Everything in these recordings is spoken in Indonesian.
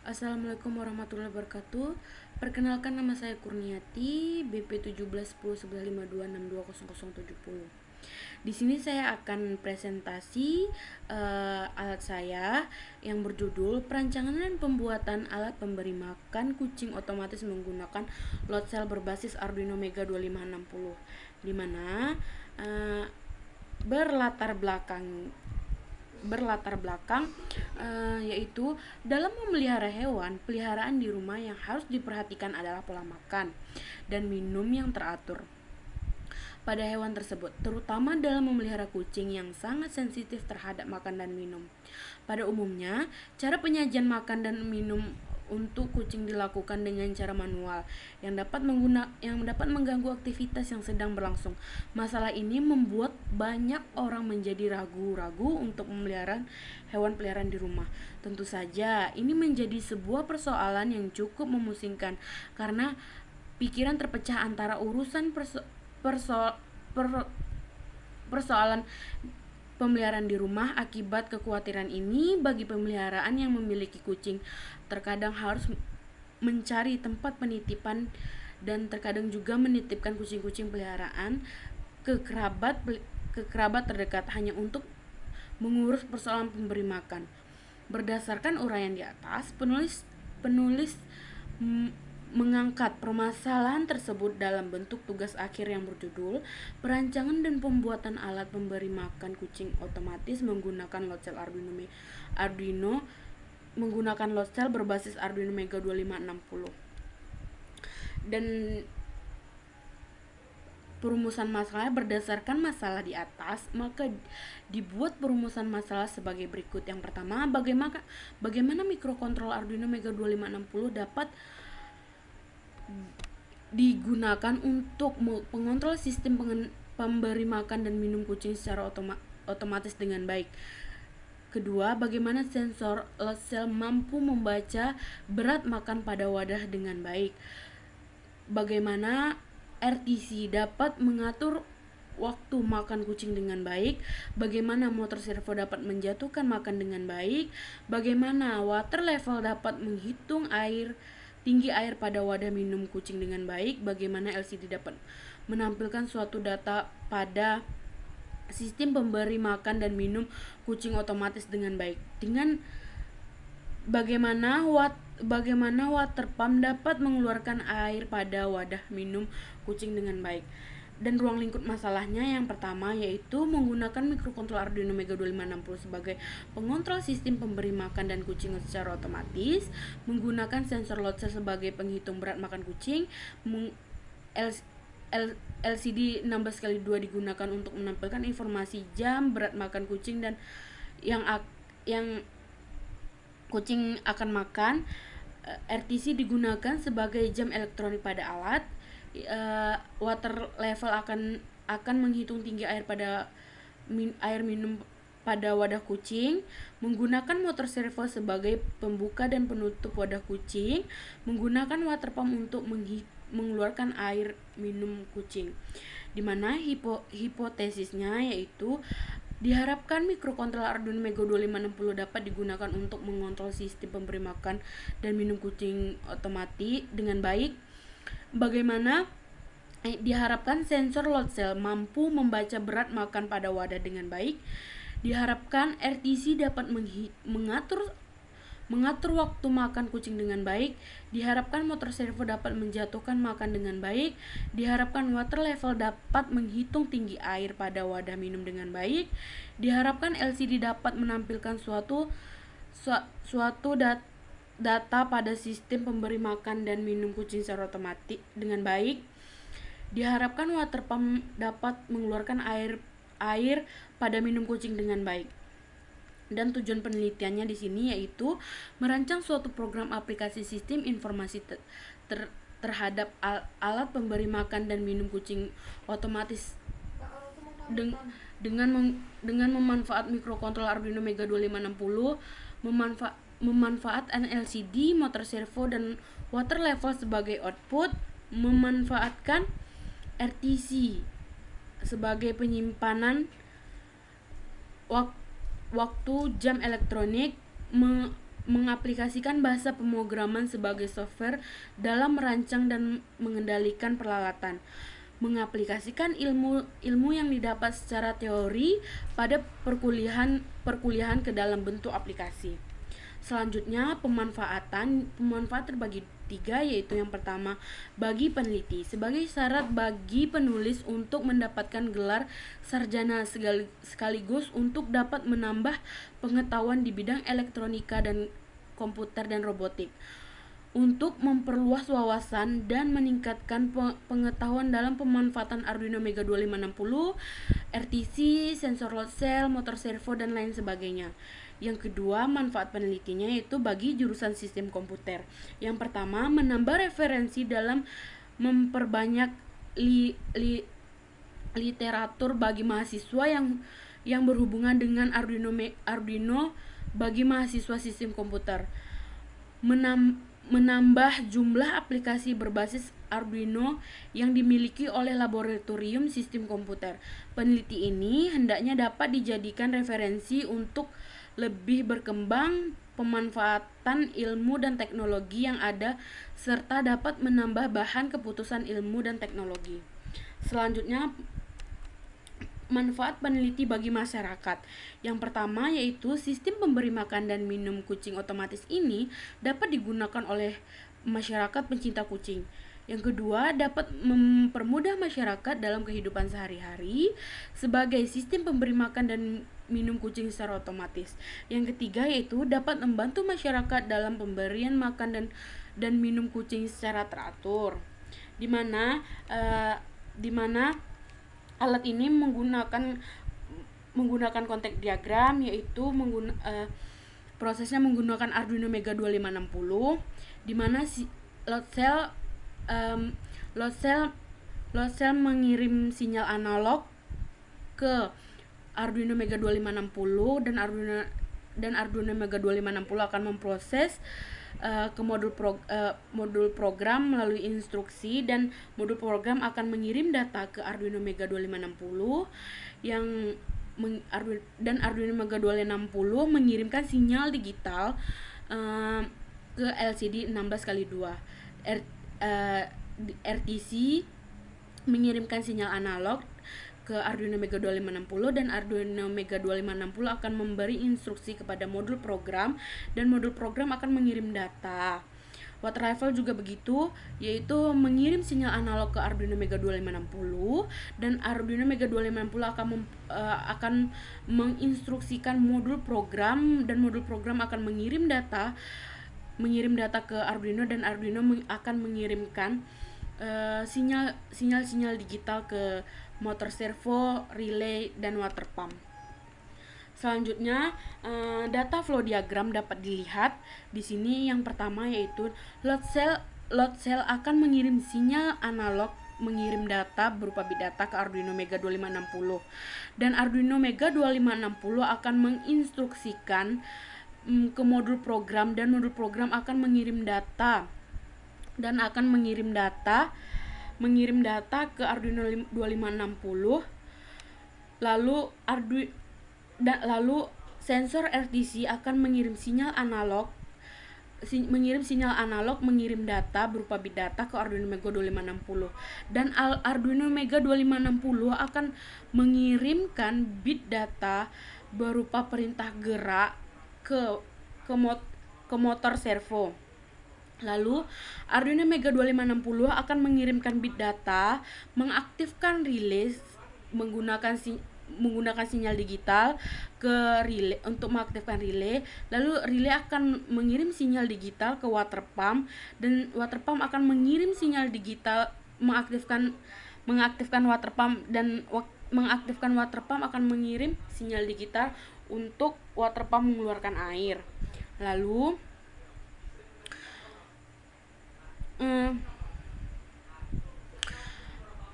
Assalamualaikum warahmatullahi wabarakatuh. Perkenalkan, nama saya Kurniati, BP 17101152620070. Di sini saya akan presentasi alat saya yang berjudul perancangan dan pembuatan alat pemberi makan kucing otomatis menggunakan load cell berbasis Arduino Mega 2560, di mana berlatar belakang yaitu dalam memelihara hewan peliharaan di rumah yang harus diperhatikan adalah pola makan dan minum yang teratur pada hewan tersebut, terutama dalam memelihara kucing yang sangat sensitif terhadap makan dan minum. Pada umumnya, cara penyajian makan dan minum untuk kucing dilakukan dengan cara manual yang dapat mengganggu aktivitas yang sedang berlangsung. Masalah ini membuat banyak orang menjadi ragu-ragu untuk memelihara hewan peliharaan di rumah. Tentu saja, ini menjadi sebuah persoalan yang cukup memusingkan karena pikiran terpecah antara urusan persoalan pemeliharaan di rumah. Akibat kekhawatiran ini, bagi pemeliharaan yang memiliki kucing terkadang harus mencari tempat penitipan dan terkadang juga menitipkan kucing-kucing peliharaan ke kerabat terdekat hanya untuk mengurus persoalan pemberi makan. Berdasarkan uraian di atas, penulis mengangkat permasalahan tersebut dalam bentuk tugas akhir yang berjudul perancangan dan pembuatan alat pemberi makan kucing otomatis menggunakan load cell Arduino menggunakan load cell berbasis Arduino Mega 2560. Dan perumusan masalah berdasarkan masalah di atas, maka dibuat perumusan masalah sebagai berikut. Yang pertama, bagaimana mikrokontrol Arduino Mega 2560 dapat digunakan untuk mengontrol sistem pemberi makan dan minum kucing secara otomatis dengan baik. Kedua, bagaimana sensor load cell mampu membaca berat makan pada wadah dengan baik. Bagaimana RTC dapat mengatur waktu makan kucing dengan baik. Bagaimana motor servo dapat menjatuhkan makan dengan baik. Bagaimana water level dapat menghitung tinggi air pada wadah minum kucing dengan baik. Bagaimana LCD dapat menampilkan suatu data pada sistem pemberi makan dan minum kucing otomatis dengan baik. Dengan bagaimana water pump dapat mengeluarkan air pada wadah minum kucing dengan baik. Dan ruang lingkup masalahnya yang pertama yaitu menggunakan mikrokontrol Arduino Mega 2560 sebagai pengontrol sistem pemberi makan dan kucing secara otomatis, menggunakan sensor load cell sebagai penghitung berat makan kucing, LCD 16x2 digunakan untuk menampilkan informasi jam berat makan kucing dan yang kucing akan makan. RTC digunakan sebagai jam elektronik pada alat. Water level akan menghitung tinggi air pada air minum pada wadah kucing, menggunakan motor servo sebagai pembuka dan penutup wadah kucing, menggunakan water pump untuk mengeluarkan air minum kucing. Dimana hipotesisnya yaitu diharapkan mikrokontrol Arduino Mega 2560 dapat digunakan untuk mengontrol sistem pemberi makan dan minum kucing otomatis dengan baik. Bagaimana diharapkan sensor load cell mampu membaca berat makan pada wadah dengan baik. Diharapkan RTC dapat mengatur waktu makan kucing dengan baik. Diharapkan motor servo dapat menjatuhkan makan dengan baik. Diharapkan water level dapat menghitung tinggi air pada wadah minum dengan baik. Diharapkan LCD dapat menampilkan suatu data pada sistem pemberi makan dan minum kucing secara otomatis dengan baik. Diharapkan water pump dapat mengeluarkan air pada minum kucing dengan baik. Dan tujuan penelitiannya di sini yaitu merancang suatu program aplikasi sistem informasi terhadap alat pemberi makan dan minum kucing otomatis dengan memanfaat mikrokontrol Arduino Mega 2560, memanfaatkan LCD, motor servo dan water level sebagai output, memanfaatkan RTC sebagai penyimpanan waktu jam elektronik, mengaplikasikan bahasa pemrograman sebagai software dalam merancang dan mengendalikan peralatan, mengaplikasikan ilmu yang didapat secara teori pada perkuliahan ke dalam bentuk aplikasi. Selanjutnya, pemanfaat terbagi tiga, yaitu yang pertama, bagi peneliti. Sebagai syarat bagi penulis untuk mendapatkan gelar sarjana sekaligus untuk dapat menambah pengetahuan di bidang elektronika dan komputer dan robotik. Untuk memperluas wawasan dan meningkatkan pengetahuan dalam pemanfaatan Arduino Mega 2560, RTC, sensor load cell, motor servo, dan lain sebagainya. Yang kedua, manfaat penelitinya yaitu bagi jurusan sistem komputer. Yang pertama, menambah referensi dalam memperbanyak literatur bagi mahasiswa yang berhubungan dengan Arduino bagi mahasiswa sistem komputer. Menambah jumlah aplikasi berbasis Arduino yang dimiliki oleh laboratorium sistem komputer. Peneliti ini hendaknya dapat dijadikan referensi untuk lebih berkembang pemanfaatan ilmu dan teknologi yang ada serta dapat menambah bahan keputusan ilmu dan teknologi. Selanjutnya, manfaat peneliti bagi masyarakat. Yang pertama yaitu sistem pemberi makan dan minum kucing otomatis ini dapat digunakan oleh masyarakat pencinta kucing. Yang kedua, dapat mempermudah masyarakat dalam kehidupan sehari-hari sebagai sistem pemberi makan dan minum kucing secara otomatis. Yang ketiga yaitu dapat membantu masyarakat dalam pemberian makan dan minum kucing secara teratur. Di mana alat ini menggunakan kontak diagram, yaitu prosesnya menggunakan Arduino Mega 2560, di mana load cell mengirim sinyal analog ke Arduino Mega 2560 dan Arduino Mega 2560 akan memproses ke modul program melalui instruksi, dan modul program akan mengirim data ke Arduino Mega 2560 dan Arduino Mega 2560 mengirimkan sinyal digital ke LCD 16x2. RTC mengirimkan sinyal analog ke Arduino Mega 2560 dan Arduino Mega 2560 akan memberi instruksi kepada modul program dan modul program akan mengirim data. Water level juga begitu, yaitu mengirim sinyal analog ke Arduino Mega 2560 dan Arduino Mega 2560 akan menginstruksikan modul program dan modul program akan mengirim data ke Arduino dan Arduino akan mengirimkan sinyal digital ke motor servo, relay, dan water pump. Selanjutnya, data flow diagram dapat dilihat di sini. Yang pertama yaitu load cell akan mengirim sinyal analog, mengirim data berupa bit data ke Arduino Mega 2560 dan Arduino Mega 2560 akan menginstruksikan ke modul program dan modul program akan mengirim data ke Arduino 2560. Lalu sensor RTC akan mengirim sinyal analog mengirim data berupa bit data ke Arduino Mega 2560 dan Arduino Mega 2560 akan mengirimkan bit data berupa perintah gerak ke motor servo. Lalu Arduino Mega 2560 akan mengirimkan bit data, mengaktifkan relay menggunakan sinyal digital ke relay untuk mengaktifkan relay. Lalu relay akan mengirim sinyal digital ke water pump dan water pump akan mengirim sinyal digital mengaktifkan water pump dan mengaktifkan water pump akan mengirim sinyal digital untuk water pump mengeluarkan air. Lalu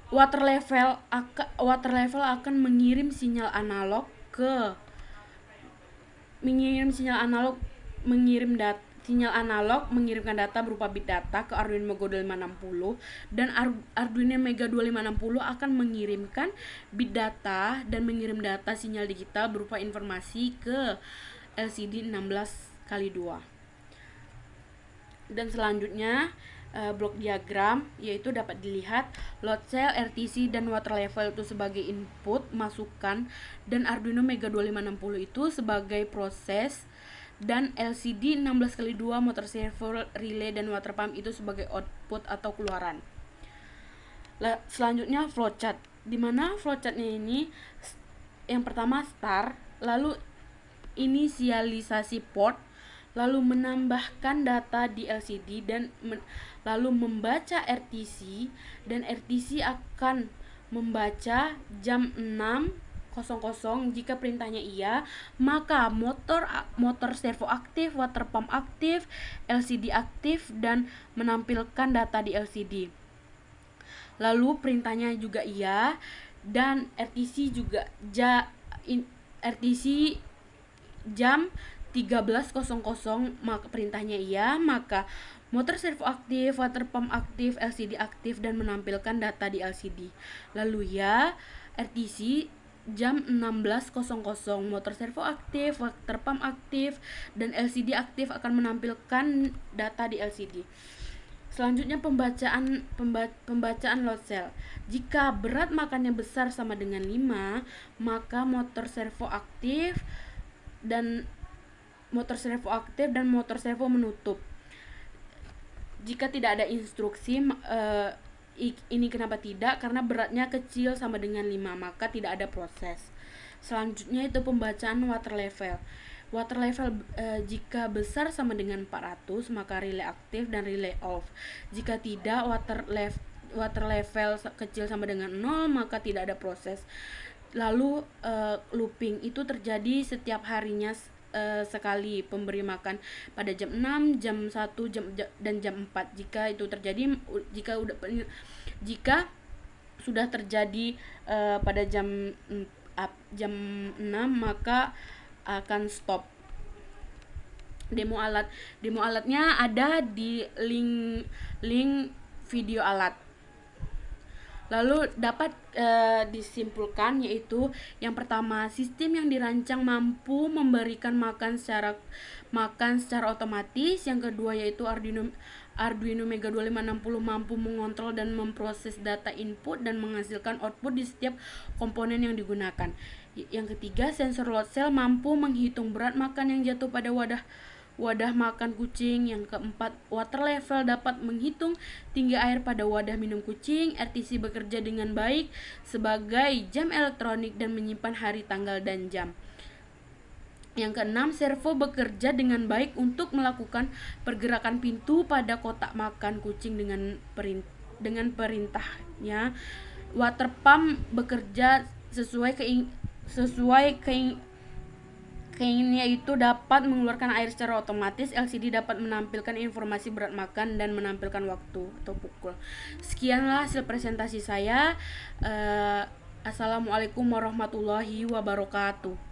water level akan mengirim sinyal analog mengirimkan data berupa bit data ke Arduino Mega 2560 dan Arduino Mega 2560 akan mengirimkan bit data dan mengirim data sinyal digital berupa informasi ke LCD 16x2. Dan selanjutnya blok diagram, yaitu dapat dilihat load cell, RTC, dan water level itu sebagai input masukan, dan Arduino Mega 2560 itu sebagai proses, dan LCD 16x2 motor servo, relay, dan water pump itu sebagai output atau keluaran. Selanjutnya flowchart, dimana flowchartnya ini yang pertama start, lalu inisialisasi port, lalu menambahkan data di LCD, dan lalu membaca RTC, dan RTC akan membaca jam 6.00. Jika perintahnya iya, maka motor servo aktif, water pump aktif, LCD aktif, dan menampilkan data di LCD. Lalu perintahnya juga iya, dan RTC juga RTC jam 13.00, maka perintahnya iya, maka motor servo aktif, water pump aktif, LCD aktif, dan menampilkan data di LCD. Lalu ya, RTC jam 16.00, motor servo aktif, water pump aktif, dan LCD aktif akan menampilkan data di LCD. Selanjutnya pembacaan load cell. Jika berat makannya besar sama dengan 5, maka motor servo aktif dan motor servo menutup. Jika tidak ada instruksi, ini kenapa tidak? Karena beratnya kecil sama dengan 5, maka tidak ada proses. Selanjutnya itu pembacaan water level. Water level jika besar sama dengan 400, maka relay aktif dan relay off. Jika tidak, water level kecil sama dengan 0, maka tidak ada proses. Lalu looping itu terjadi setiap harinya sekali, pemberi makan pada jam 6, jam 1, dan jam 4. Jika itu terjadi, jika sudah terjadi pada jam 6, maka akan stop. Demo alatnya ada di link video alat. Lalu dapat disimpulkan, yaitu yang pertama, sistem yang dirancang mampu memberikan makan secara otomatis. Yang kedua yaitu Arduino Mega 2560 mampu mengontrol dan memproses data input dan menghasilkan output di setiap komponen yang digunakan. Yang ketiga, sensor load cell mampu menghitung berat makan yang jatuh pada wadah makan kucing. Yang keempat, water level dapat menghitung tinggi air pada wadah minum kucing. RTC bekerja dengan baik sebagai jam elektronik dan menyimpan hari, tanggal, dan jam. Yang keenam, servo bekerja dengan baik untuk melakukan pergerakan pintu pada kotak makan kucing dengan perintahnya. Water pump bekerja sesuai keinginannya, itu dapat mengeluarkan air secara otomatis. LCD dapat menampilkan informasi berat makan dan menampilkan waktu atau pukul. Sekianlah hasil presentasi saya. Assalamualaikum warahmatullahi wabarakatuh.